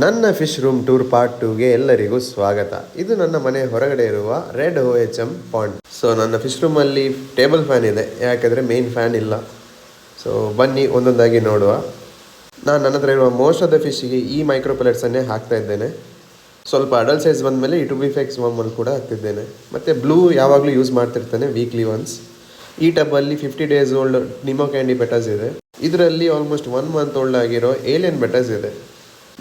ನನ್ನ fish room tour part 2ಗೆ ಎಲ್ಲರಿಗೂ ಸ್ವಾಗತ. ಇದು ನನ್ನ ಮನೆ ಹೊರಗಡೆ ಇರುವ ರೆಡ್ OHM ಪಾಂಡ್. ಸೊ ನನ್ನ ಫಿಶ್ ರೂಮಲ್ಲಿ ಟೇಬಲ್ ಫ್ಯಾನ್ ಇದೆ, ಯಾಕಂದರೆ ಮೇನ್ ಫ್ಯಾನ್ ಇಲ್ಲ. ಸೊ ಬನ್ನಿ ಒಂದೊಂದಾಗಿ ನೋಡುವ. ನಾನು ನನ್ನ ಹತ್ರ ಇರುವ ಮೋಸ್ಟ್ ಆಫ್ ದ ಫಿಶ್ಗೆ ಈ ಮೈಕ್ರೋ ಪೆಲೆಟ್ಸನ್ನೇ ಹಾಕ್ತಾ ಇದ್ದೇನೆ. ಸ್ವಲ್ಪ ಅಡಲ್ಟ್ ಸೈಜ್ ಬಂದಮೇಲೆ ಈ ಟುಬಿಫೆಕ್ಸ್ ವಾಮಲ್ಲಿ ಕೂಡ ಹಾಕ್ತಿದ್ದೇನೆ. ಮತ್ತು ಬ್ಲೂ ಯಾವಾಗಲೂ ಯೂಸ್ ಮಾಡ್ತಿರ್ತೇನೆ ವೀಕ್ಲಿ ಒನ್ಸ್. ಈ ಟಬ್ಬಲ್ಲಿ 50 days ಓಲ್ಡ್ ನಿಮೋ ಕ್ಯಾಂಡಿ ಬೆಟಾಸ್ ಇದೆ. ಇದರಲ್ಲಿ ಆಲ್ಮೋಸ್ಟ್ 1 month ಓಲ್ಡ್ ಆಗಿರೋ ಏಲಿಯನ್ ಬೆಟಾಸ್ ಇದೆ.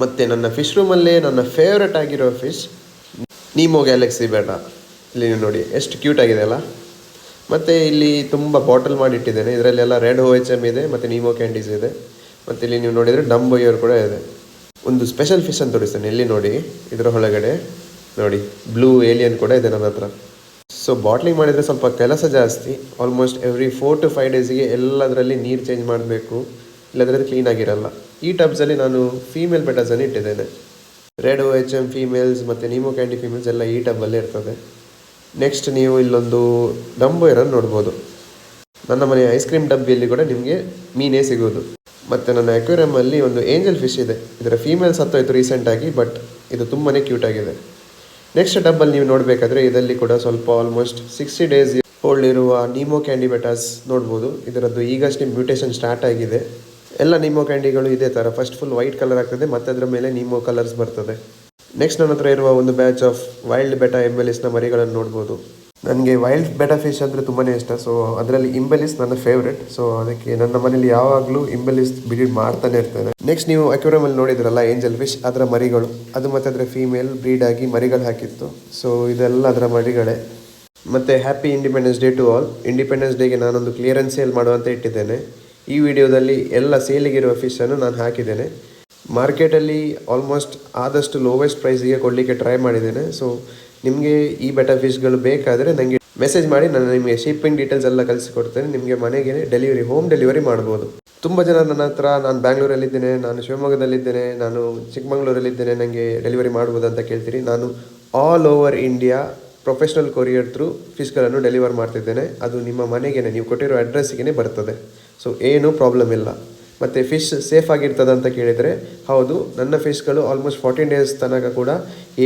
ಮತ್ತು ನನ್ನ ಫಿಶ್ ರೂಮಲ್ಲೇ ನನ್ನ ಫೇವ್ರೆಟ್ ಆಗಿರೋ ಫಿಶ್ ನೀಮೋ ಗ್ಯಾಲಕ್ಸಿ ಬೆಟಾ. ಇಲ್ಲಿ ನೀವು ನೋಡಿ ಎಷ್ಟು ಕ್ಯೂಟ್ ಆಗಿದೆ ಅಲ್ಲ. ಮತ್ತು ಇಲ್ಲಿ ತುಂಬ ಬಾಟಲ್ ಮಾಡಿಟ್ಟಿದ್ದೇನೆ. ಇದರಲ್ಲೆಲ್ಲ ರೆಡ್ OHM ಇದೆ ಮತ್ತು ನೀಮೋ ಕ್ಯಾಂಡೀಸ್ ಇದೆ. ಮತ್ತು ಇಲ್ಲಿ ನೀವು ನೋಡಿದರೆ ಡಂಬೋಯರ್ ಕೂಡ ಇದೆ. ಒಂದು ಸ್ಪೆಷಲ್ ಫಿಶ್ ಅಂತ ತೋರಿಸ್ತೇನೆ. ಇಲ್ಲಿ ನೋಡಿ, ಇದರ ಒಳಗಡೆ ನೋಡಿ ಬ್ಲೂ ಏಲಿಯನ್ ಕೂಡ ಇದೆ ನನ್ನ ಹತ್ರ. ಸೊ ಬಾಟ್ಲಿಂಗ್ ಮಾಡಿದರೆ ಸ್ವಲ್ಪ ಕೆಲಸ ಜಾಸ್ತಿ. ಆಲ್ಮೋಸ್ಟ್ ಎವ್ರಿ 4 to 5 daysಗೆ ಎಲ್ಲದರಲ್ಲಿ ನೀರು ಚೇಂಜ್ ಮಾಡಬೇಕು, ಇಲ್ಲದ್ರೆ ಅದು ಕ್ಲೀನಾಗಿರಲ್ಲ. ಈ ಟಬ್ಸಲ್ಲಿ ನಾನು ಫೀಮೇಲ್ ಬೆಟಾಸನ್ನು ಇಟ್ಟಿದ್ದೇನೆ. ರೆಡ್ OHM ಫೀಮೇಲ್ಸ್ ಮತ್ತು ನೀಮೋ ಕ್ಯಾಂಡಿ ಫೀಮೇಲ್ಸ್ ಎಲ್ಲ ಈ ಟಬ್ಬಲ್ಲೇ ಇರ್ತದೆ. ನೆಕ್ಸ್ಟ್ ನೀವು ಇಲ್ಲೊಂದು ಡಂಬೋಯರನ್ನು ನೋಡ್ಬೋದು. ನನ್ನ ಮನೆಯ ಐಸ್ ಕ್ರೀಮ್ ಡಬ್ಬಿಯಲ್ಲಿ ಕೂಡ ನಿಮಗೆ ಮೀನೇ ಸಿಗೋದು. ಮತ್ತು ನನ್ನ ಅಕ್ವೇರಿಯಮಲ್ಲಿ ಒಂದು ಏಂಜಲ್ ಫಿಶ್ ಇದೆ. ಇದರ ಫೀಮೇಲ್ಸ್ ಹತ್ತೋಯ್ತು ರೀಸೆಂಟಾಗಿ, ಬಟ್ ಇದು ತುಂಬಾ ಕ್ಯೂಟ್ ಆಗಿದೆ. ನೆಕ್ಸ್ಟ್ ಡಬ್ಬಲ್ಲಿ ನೀವು ನೋಡಬೇಕಾದ್ರೆ ಇದರಲ್ಲಿ ಕೂಡ ಸ್ವಲ್ಪ ಆಲ್ಮೋಸ್ಟ್ 60 days ಓಲ್ಡ್ ಇರುವ ನೀಮೋ ಕ್ಯಾಂಡಿ ಬೆಟಾಸ್ ನೋಡ್ಬೋದು. ಇದರದ್ದು ಈಗಷ್ಟೇ ಮ್ಯೂಟೇಷನ್ ಸ್ಟಾರ್ಟ್ ಆಗಿದೆ. ಎಲ್ಲ ನೀಮೋ ಕ್ಯಾಂಡಿಗಳು ಇದೇ ಥರ ಫಸ್ಟ್ ಫುಲ್ ವೈಟ್ ಕಲರ್ ಆಗ್ತದೆ, ಮತ್ತು ಅದರ ಮೇಲೆ ನೀಮೋ ಕಲರ್ಸ್ ಬರ್ತದೆ. ನೆಕ್ಸ್ಟ್ ನನ್ನ ಹತ್ರ ಇರುವ ಒಂದು ಬ್ಯಾಚ್ ಆಫ್ ವೈಲ್ಡ್ ಬೆಟಾ ಎಂಬೆಲಿಸ್ನ ಮರಿಗಳನ್ನು ನೋಡ್ಬೋದು. ನನಗೆ ವೈಲ್ಡ್ ಬೆಟಾ ಫಿಶ್ ಅಂದರೆ ತುಂಬಾ ಇಷ್ಟ. ಸೊ ಅದರಲ್ಲಿ ಇಂಬೆಲಿಸ್ ನನ್ನ ಫೇವ್ರೆಟ್. ಸೊ ಅದಕ್ಕೆ ನನ್ನ ಮನೇಲಿ ಯಾವಾಗಲೂ ಇಂಬೆಲಿಸ್ ಬ್ರೀಡ್ ಮಾಡ್ತಾನೆ ಇರ್ತೇನೆ. ನೆಕ್ಸ್ಟ್ ನೀವು ಅಕ್ವೇರಿಯಮಲ್ಲಿ ನೋಡಿದ್ರಲ್ಲ ಏಂಜಲ್ ಫಿಶ್, ಅದರ ಮರಿಗಳು ಅದು ಮತ್ತು ಅದರ ಫೀಮೇಲ್ ಬ್ರೀಡ್ ಆಗಿ ಮರಿಗಳು ಹಾಕಿತ್ತು. ಸೊ ಇದೆಲ್ಲ ಅದರ ಮರಿಗಳೇ. ಮತ್ತು happy independence day to all. Independence ಡೇಗೆ ನಾನೊಂದು ಕ್ಲಿಯರೆನ್ಸ್ ಸೇಲ್ ಮಾಡುವಂತ ಇಟ್ಟಿದ್ದೇನೆ. ಈ ವಿಡಿಯೋದಲ್ಲಿ ಎಲ್ಲ ಸೇಲಿಗಿರುವ ಫಿಶನ್ನು ನಾನು ಹಾಕಿದ್ದೇನೆ. ಮಾರ್ಕೆಟಲ್ಲಿ ಆಲ್ಮೋಸ್ಟ್ ಆದಷ್ಟು ಲೋವೆಸ್ಟ್ ಪ್ರೈಸಿಗೆ ಕೊಡಲಿಕ್ಕೆ ಟ್ರೈ ಮಾಡಿದ್ದೇನೆ. ಸೊ ನಿಮಗೆ ಈ ಬೆಟಾ ಫಿಶ್ಗಳು ಬೇಕಾದರೆ ನನಗೆ ಮೆಸೇಜ್ ಮಾಡಿ, ನಾನು ನಿಮಗೆ ಶಿಪ್ಪಿಂಗ್ ಡೀಟೇಲ್ಸ್ ಎಲ್ಲ ಕಳಿಸಿಕೊಡ್ತೇನೆ. ನಿಮಗೆ ಮನೆಗೆ ಡೆಲಿವರಿ, ಹೋಮ್ ಡೆಲಿವರಿ ಮಾಡ್ಬೋದು. ತುಂಬ ಜನ ನನ್ನ ಹತ್ರ ನಾನು ಬ್ಯಾಂಗ್ಳೂರಲ್ಲಿದ್ದೇನೆ, ನಾನು ಶಿವಮೊಗ್ಗದಲ್ಲಿದ್ದೇನೆ, ನಾನು ಚಿಕ್ಕಮಂಗ್ಳೂರಲ್ಲಿದ್ದೇನೆ, ನನಗೆ ಡೆಲಿವರಿ ಮಾಡ್ಬೋದು ಅಂತ ಕೇಳ್ತೀರಿ. ನಾನು all over India professional courier through ಫಿಶ್ಗಳನ್ನು ಡೆಲಿವರ್ ಮಾಡ್ತಿದ್ದೇನೆ. ಅದು ನಿಮ್ಮ ಮನೆಗೆ ನೀವು ಕೊಟ್ಟಿರೋ ಅಡ್ರೆಸ್ಸಿಗೆ ಬರ್ತದೆ. ಸೊ ಏನೂ ಪ್ರಾಬ್ಲಮ್ ಇಲ್ಲ. ಮತ್ತು ಫಿಶ್ ಸೇಫ್ ಆಗಿರ್ತದೆ ಅಂತ ಕೇಳಿದರೆ ಹೌದು, ನನ್ನ ಫಿಶ್ಗಳು ಆಲ್ಮೋಸ್ಟ್ 14 days ತನಕ ಕೂಡ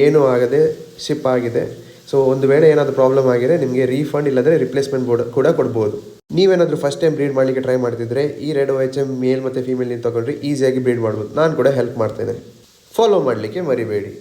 ಏನೂ ಆಗದೆ ಶಿಪ್ ಆಗಿದೆ. ಸೊ ಒಂದು ವೇಳೆ ಏನಾದರೂ ಪ್ರಾಬ್ಲಮ್ ಆಗಿದೆ ನಿಮಗೆ ರೀಫಂಡ್ ಇಲ್ಲದ್ರೆ ರಿಪ್ಲೇಸ್ಮೆಂಟ್ ಕೂಡ ಕೊಡ್ಬೋದು. ನೀವೇನಾದರೂ ಫಸ್ಟ್ ಟೈಮ್ ಬ್ರೀಡ್ ಮಾಡಲಿಕ್ಕೆ ಟ್ರೈ ಮಾಡ್ತಿದ್ರೆ ಈ ರೆಡ್ OHM ಮೇಲ್ ಮತ್ತು ಫೀಮೇಲ್ ನೀವು ತೊಗೊಂಡ್ರೆ ಈಸಿಯಾಗಿ ಬ್ರೀಡ್ ಮಾಡ್ಬೋದು. ನಾನು ಕೂಡ ಹೆಲ್ಪ್ ಮಾಡ್ತೇನೆ. ಫಾಲೋ ಮಾಡಲಿಕ್ಕೆ ಮರಿಬೇಡಿ.